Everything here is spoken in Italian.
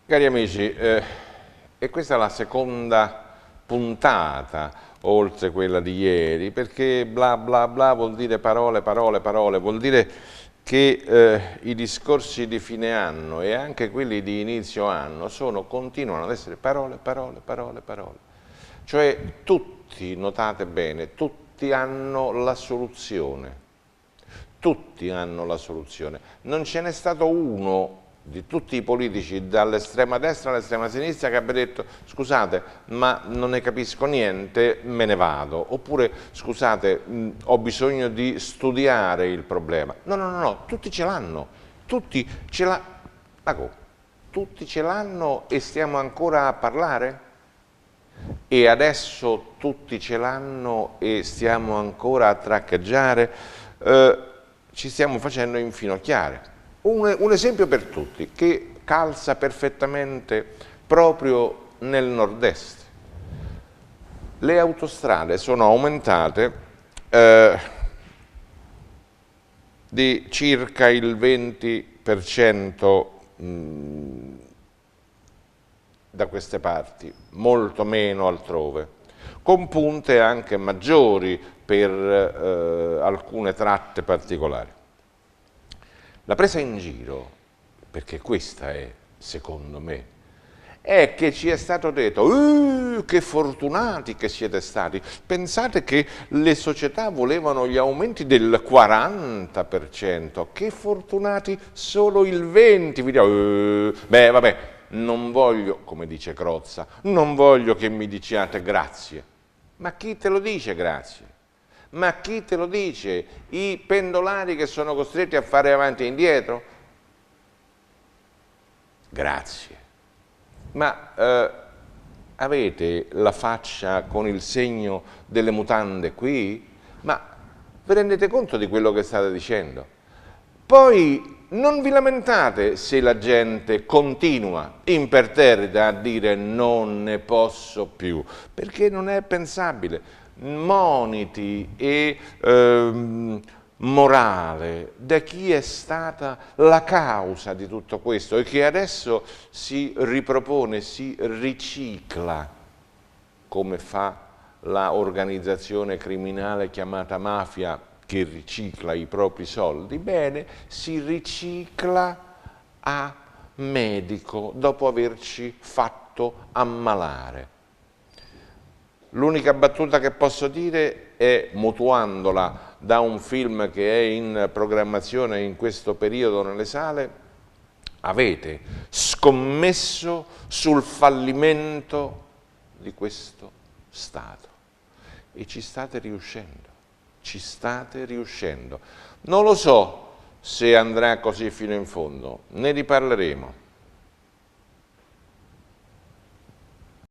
Cari amici, e questa è la seconda puntata, oltre quella di ieri, perché bla bla bla vuol dire parole, parole, parole, vuol dire che i discorsi di fine anno e anche quelli di inizio anno continuano ad essere parole, parole, parole, parole. Cioè tutti, notate bene, tutti hanno la soluzione. Tutti hanno la soluzione. Non ce n'è stato uno di tutti i politici, dall'estrema destra all'estrema sinistra, che abbia detto scusate, ma non ne capisco niente, me ne vado. Oppure scusate, ho bisogno di studiare il problema. No, no, no, no, tutti ce l'hanno. Tutti ce l'hanno. Tutti ce l'hanno e stiamo ancora a parlare? E adesso tutti ce l'hanno e stiamo ancora a traccheggiare? Ci stiamo facendo infinocchiare. Un esempio per tutti, che calza perfettamente proprio nel nord-est. Le autostrade sono aumentate di circa il 20% da queste parti, molto meno altrove, con punte anche maggiori per alcune tratte particolari. La presa in giro, perché questa è, secondo me, è che ci è stato detto che fortunati che siete stati, pensate che le società volevano gli aumenti del 40%, che fortunati solo il 20%, beh vabbè, non voglio, come dice Crozza, non voglio che mi diciate grazie, ma chi te lo dice grazie? Ma chi te lo dice? I pendolari che sono costretti a fare avanti e indietro? Grazie. Ma avete la faccia con il segno delle mutande qui? Ma vi rendete conto di quello che state dicendo? Poi non vi lamentate se la gente continua imperterrita a dire non ne posso più, perché non è pensabile. Moniti e morale da chi è stata la causa di tutto questo e che adesso si ripropone, si ricicla, come fa la organizzazione criminale chiamata mafia, che ricicla i propri soldi, bene, si ricicla a medico dopo averci fatto ammalare. L'unica battuta che posso dire è, mutuandola da un film che è in programmazione in questo periodo nelle sale: avete scommesso sul fallimento di questo Stato e ci state riuscendo. Ci state riuscendo. Non lo so se andrà così fino in fondo, ne riparleremo.